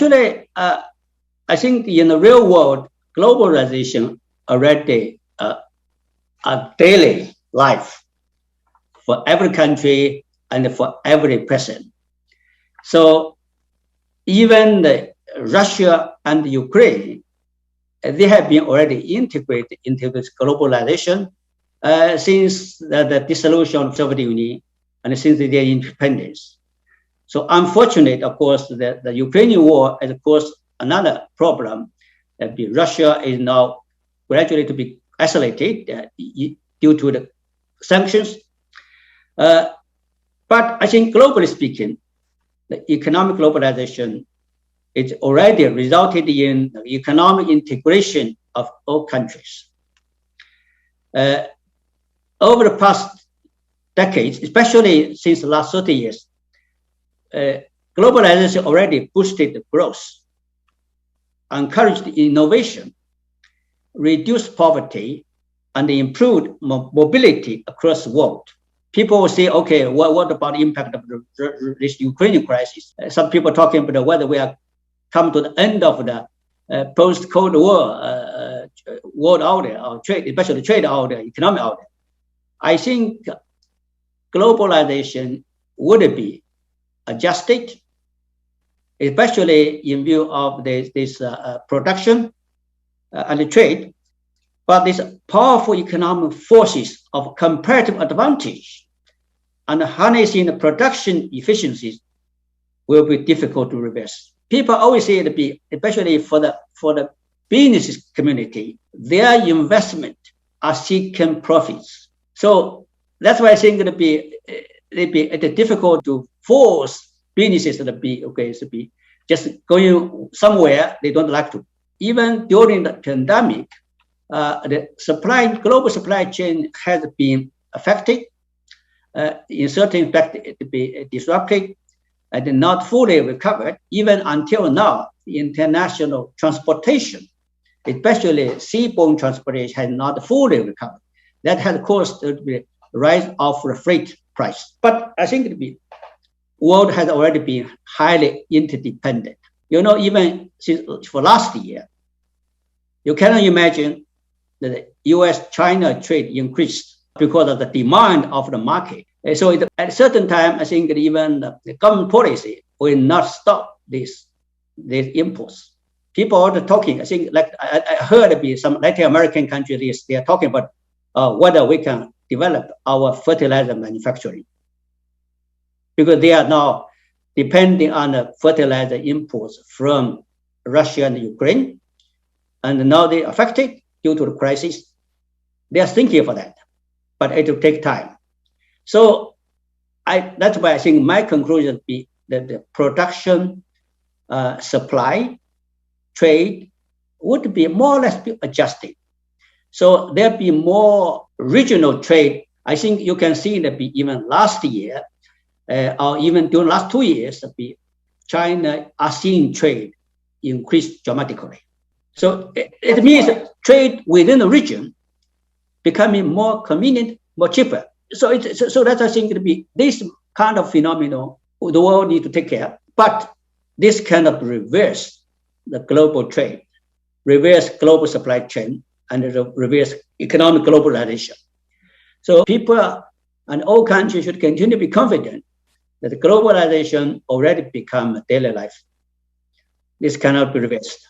Actually, I think in the real world, globalization already a daily life for every country and for every person. So even Russia and Ukraine, they have been already integrated into this globalization since the dissolution of the Soviet Union and since their independence. So unfortunately, of course, the Ukrainian war has caused another problem. Russia is now gradually to be isolated due to the sanctions. But I think globally speaking, the economic globalization it already resulted in economic integration of all countries. Over the past decades, especially since the last 30 years, globalization already boosted growth, encouraged innovation, reduced poverty, and improved mobility across the world. People will say, okay, what about the impact of this Ukrainian crisis? Some people talking about whether we are come to the end of the post-Cold War world order or trade, especially trade order, economic order. I think globalization would be adjusted, especially in view of this production and trade. But these powerful economic forces of comparative advantage and harnessing the production efficiencies will be difficult to reverse. People always say it be, especially for the business community, their investment are seeking profits. So that's why I think it'd be difficult to force businesses to be just going somewhere they don't like to. Even during the pandemic, the global supply chain has been affected. In certain fact, it be disrupted and not fully recovered. Even until now, international transportation, especially seaborne transportation, has not fully recovered. That has caused the rise of the freight price. But I think the world has already been highly interdependent. You know, even since for last year, you cannot imagine that the US-China trade increased because of the demand of the market. And so at a certain time, I think that even the government policy will not stop this impulse. People are talking, I think, like I heard some Latin American countries, they are talking about whether we can develop our fertilizer manufacturing, because they are now depending on the fertilizer imports from Russia and Ukraine, and now they are affected due to the crisis. They are thinking for that, but it will take time. So that's why I think my conclusion would be that the production, supply, trade would be more or less adjusted. So there'll be more regional trade. I think you can see that even last year, or even during the last 2 years, China ASEAN trade increased dramatically. So it means trade within the region becoming more convenient, more cheaper. So that's, I think, to be this kind of phenomenon the world need to take care. But this cannot reverse the global trade, reverse global supply chain, and reverse economic globalization. So people and all countries should continue to be confident that globalization already become a daily life. This cannot be reversed.